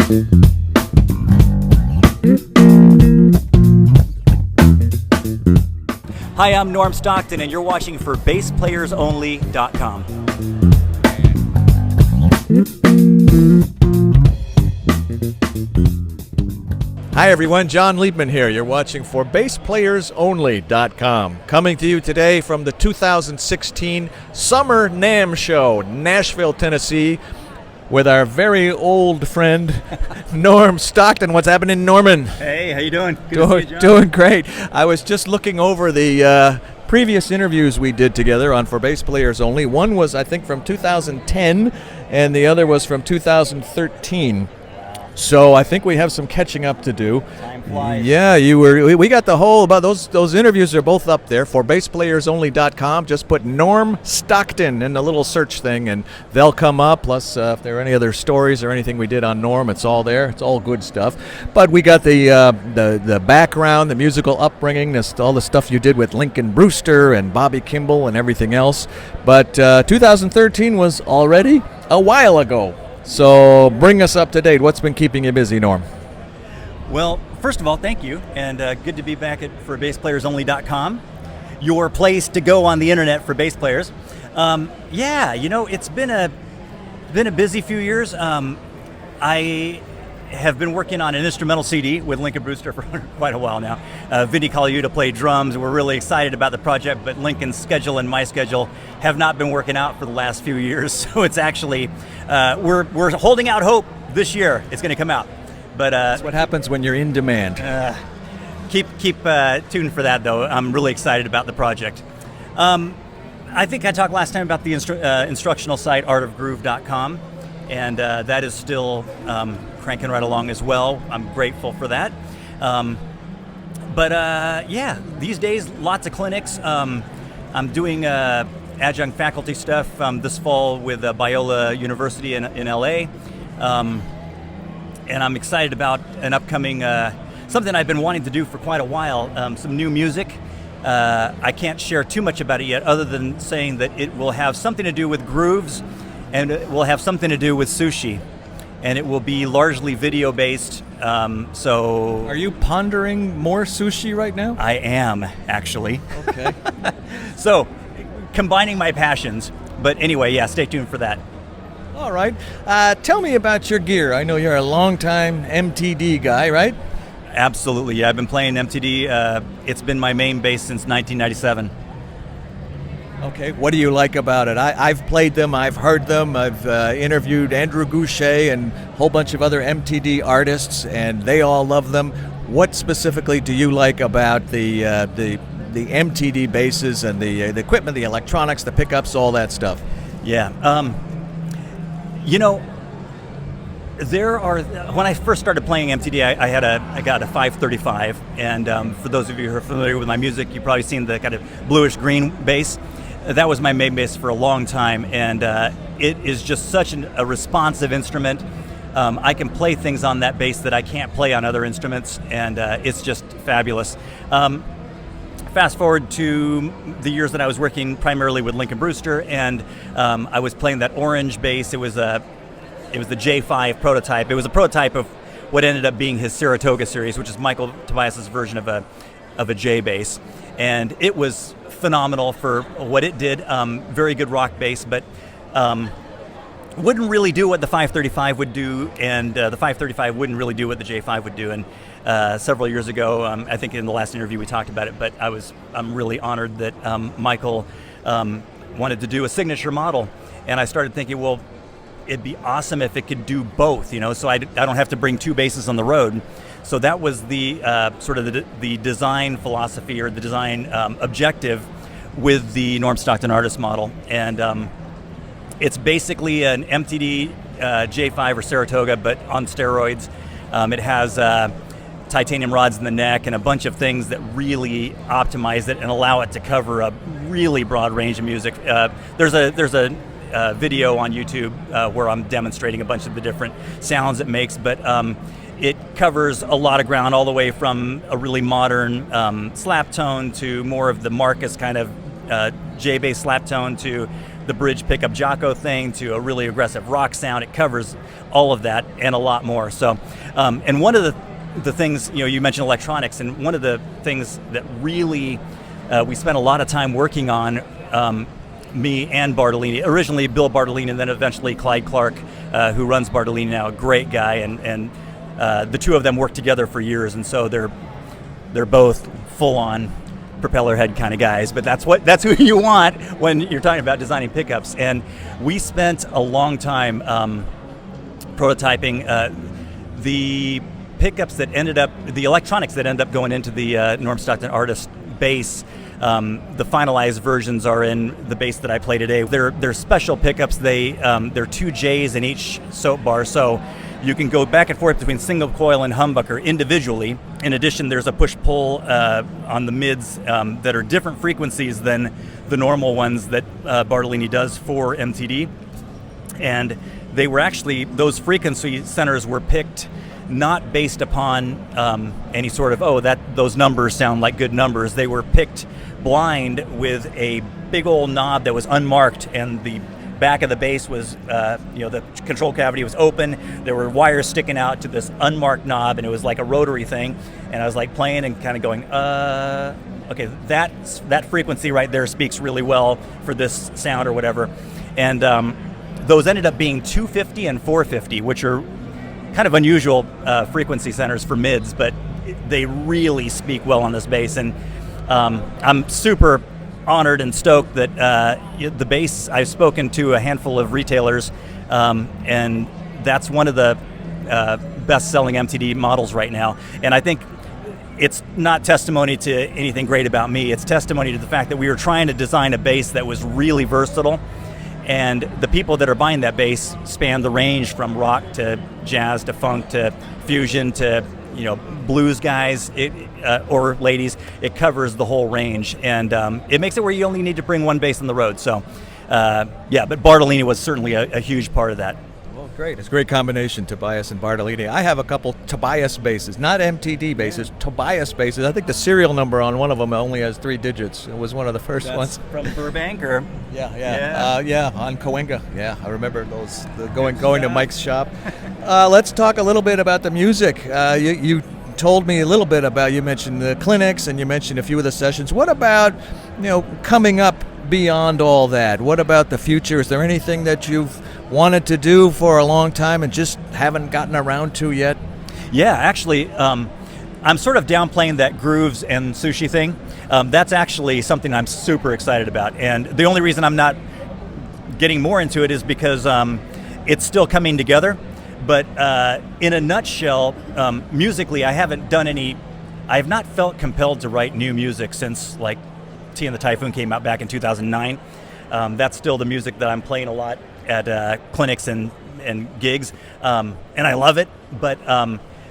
Hi, I'm Norm Stockton, and you're watching for BassPlayersOnly.com. Hi everyone, John Liebman here. You're watching for BassPlayersOnly.com. Coming to you today from the 2016 Summer NAMM Show, Nashville, Tennessee, with our very old friend, Norm Stockton. What's happening, Norman? Hey, how you doing? Good to see you, John. Doing great. I was just looking over the previous interviews we did together on For Bass Players Only. One was, I think, from 2010, and the other was from 2013. So I think we have some catching up to do. Time flies. Yeah, we got the whole about those interviews are both up there for BassPlayersOnly.com. Just put Norm Stockton in the little search thing and they'll come up. Plus, if there are any other stories or anything we did on Norm, it's all there. It's all good stuff. But we got the background, the musical upbringing, all the stuff you did with Lincoln Brewster and Bobby Kimball and everything else. But 2013 was already a while ago. So bring us up to date. What's been keeping you busy, Norm? Well, first of all, thank you, and good to be back for BassPlayersOnly.com, your place to go on the internet for bass players. It's been a busy few years. I have been working on an instrumental CD with Lincoln Brewster for quite a while now. Vinny Colaiuta played drums. We're really excited about the project, but Lincoln's schedule and my schedule have not been working out for the last few years. So it's actually, we're holding out hope this year it's going to come out. But that's what happens when you're in demand. Keep tuned for that, though. I'm really excited about the project. I think I talked last time about the instructional site, artofgroove.com, and that is still cranking right along as well. I'm grateful for that. These days, lots of clinics. I'm doing adjunct faculty stuff this fall with Biola University in LA. And I'm excited about an upcoming, something I've been wanting to do for quite a while, some new music. I can't share too much about it yet, other than saying that it will have something to do with grooves, and it will have something to do with sushi. And it will be largely video-based, so... Are you pondering more sushi right now? I am, actually. Okay. So, combining my passions. But anyway, yeah, stay tuned for that. All right. Tell me about your gear. I know you're a longtime MTD guy, right? Absolutely, yeah. I've been playing MTD. It's been my main bass since 1997. Okay, what do you like about it? I've played them, I've heard them, I've interviewed Andrew Goucher and a whole bunch of other MTD artists, and they all love them. What specifically do you like about the MTD basses and the equipment, the electronics, the pickups, all that stuff? Yeah, when I first started playing MTD, I got a 535, and for those of you who are familiar with my music, you've probably seen the kind of bluish-green bass. That was my main bass for a long time, and it is just such a responsive instrument. I can play things on that bass that I can't play on other instruments, and it's just fabulous. Fast forward to the years that I was working primarily with Lincoln Brewster, and I was playing that orange bass. It was the J5 prototype. It was a prototype of what ended up being his Saratoga series, which is Michael Tobias's version of a J bass, and it was phenomenal for what it did. Very good rock bass, but wouldn't really do what the 535 would do, and the 535 wouldn't really do what the J5 would do. And several years ago, I think in the last interview we talked about it, but I'm really honored that Michael wanted to do a signature model, and I started thinking, well, it'd be awesome if it could do both, so I don't have to bring two basses on the road. So that was the sort of the design philosophy, or the design objective with the Norm Stockton artist model. And it's basically an MTD J5 or Saratoga, but on steroids. It has titanium rods in the neck and a bunch of things that really optimize it and allow it to cover a really broad range of music. There's a video on YouTube where I'm demonstrating a bunch of the different sounds it makes, but it covers a lot of ground, all the way from a really modern slap tone to more of the Marcus kind of J-bass slap tone, to the bridge pickup Jocko thing to a really aggressive rock sound. It covers all of that and a lot more. So, and one of the things, you mentioned electronics, and one of the things that really we spent a lot of time working on, me and Bartolini, originally Bill Bartolini, and then eventually Clyde Clark, who runs Bartolini now, a great guy, and the two of them worked together for years, and so they're both full-on propeller head kind of guys, but that's who you want when you're talking about designing pickups. And we spent a long time prototyping the pickups that ended up, the electronics that ended up going into the Norm Stockton Artist bass. The finalized versions are in the bass that I play today. They're special pickups. They're 2 J's in each soap bar, so you can go back and forth between single coil and humbucker individually. In addition, there's a push-pull on the mids that are different frequencies than the normal ones that Bartolini does for MTD. And they were actually, those frequency centers were picked not based upon any sort of, those numbers sound like good numbers. They were picked blind with a big old knob that was unmarked, and the back of the bass was, the control cavity was open. There were wires sticking out to this unmarked knob, and it was like a rotary thing. And I was like playing and kind of going, okay, that frequency right there speaks really well for this sound or whatever. And those ended up being 250 and 450, which are kind of unusual frequency centers for mids, but they really speak well on this bass. And I'm super honored and stoked that the bass, I've spoken to a handful of retailers, and that's one of the best-selling MTD models right now. And I think it's not testimony to anything great about me. It's testimony to the fact that we were trying to design a bass that was really versatile, and the people that are buying that bass span the range from rock to jazz to funk to fusion to blues guys or ladies. It covers the whole range, and it makes it where you only need to bring one bass on the road. So, but Bartolini was certainly a huge part of that. Well, great. It's a great combination, Tobias and Bartolini. I have a couple Tobias basses, not MTD basses, Tobias basses. I think the serial number on one of them only has 3 digits. It was one of the first ones. From Burbank, or? Yeah, on Cahuenga. Yeah, I remember those, going to Mike's shop. Let's talk a little bit about the music. You told me a little bit about, you mentioned the clinics and you mentioned a few of the sessions. What about, coming up beyond all that? What about the future? Is there anything that you've wanted to do for a long time and just haven't gotten around to yet? Yeah, actually, I'm sort of downplaying that grooves and sushi thing. That's actually something I'm super excited about. And the only reason I'm not getting more into it is because it's still coming together. But in a nutshell, musically, I have not felt compelled to write new music since like Tea and the Typhoon came out back in 2009. That's still the music that I'm playing a lot at clinics and gigs, and I love it. But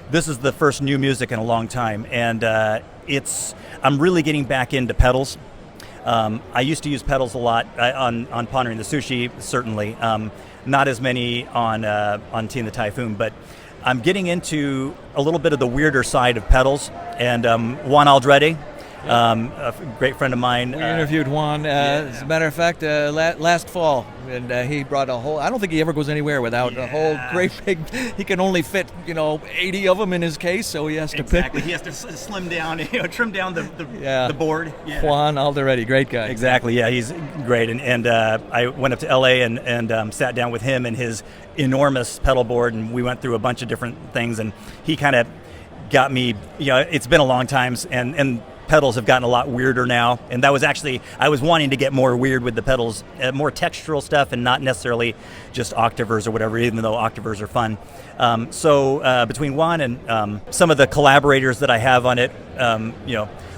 this is the first new music in a long time, and I'm really getting back into pedals. I used to use pedals a lot on Pondering the Sushi, certainly. Not as many on Tea and the Typhoon, but I'm getting into a little bit of the weirder side of pedals. And Juan Aldrete, a great friend of mine. We interviewed Juan, as a matter of fact, last fall, and he brought a whole, I don't think he ever goes anywhere without a whole great big, he can only fit, 80 of them in his case, so he has to pick. He has to slim down, trim down the board. Yeah. Juan Aldrete, great guy. Exactly, yeah, he's great. And I went up to LA and sat down with him and his enormous pedal board, and we went through a bunch of different things, and he kind of got me, it's been a long time, and pedals have gotten a lot weirder now, and that was actually, I was wanting to get more weird with the pedals, more textural stuff, and not necessarily just octavers or whatever, even though octavers are fun. So between Juan and some of the collaborators that I have on it,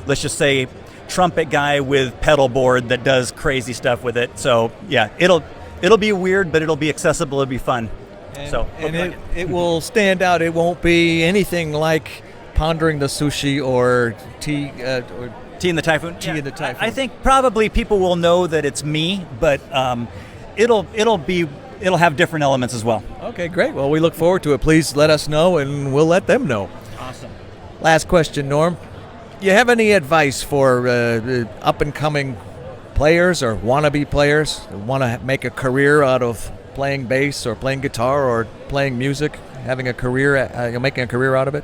let's just say trumpet guy with pedal board that does crazy stuff with it. So yeah, it'll be weird, but it'll be accessible, it'll be fun. And it will stand out. It won't be anything like Pondering the Sushi or Tea and the Typhoon. Tea and the Typhoon. I think probably people will know that it's me, but it'll have different elements as well. Okay, great. Well, we look forward to it. Please let us know, and we'll let them know. Awesome. Last question, Norm. You have any advice for up and coming players or wannabe players who want to make a career out of playing bass or playing guitar or playing music, having a career, making a career out of it?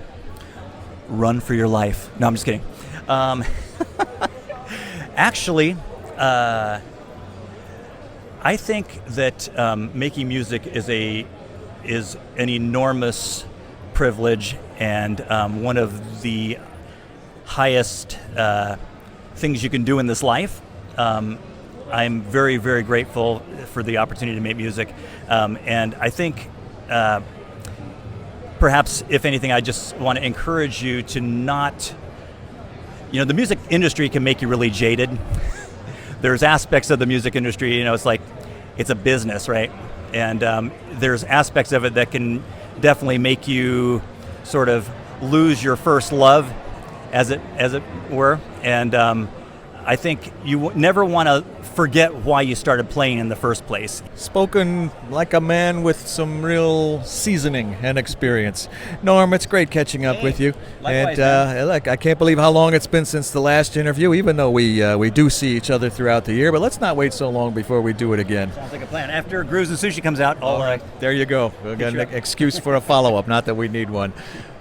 Run for your life. No, I'm just kidding. Actually, I think that making music is an enormous privilege and one of the highest things you can do in this life. I'm very, very grateful for the opportunity to make music, and I think perhaps, if anything, I just want to encourage you to not, the music industry can make you really jaded. There's aspects of the music industry, it's like, it's a business, right? And there's aspects of it that can definitely make you sort of lose your first love, as it were. And I think you never want to forget why you started playing in the first place. Spoken like a man with some real seasoning and experience. Norm, it's great catching up with you. Likewise, and look, I can't believe how long it's been since the last interview, even though we do see each other throughout the year. But let's not wait so long before we do it again. Sounds like a plan. After Grooves and Sushi comes out, all right, there you go. We got an excuse for a follow-up, not that we need one.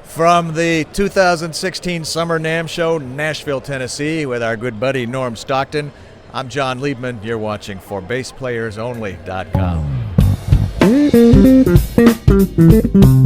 From the 2016 Summer NAMM Show, Nashville, Tennessee, with our good buddy Norm Stockton, I'm John Liebman. You're watching for BassPlayersOnly.com.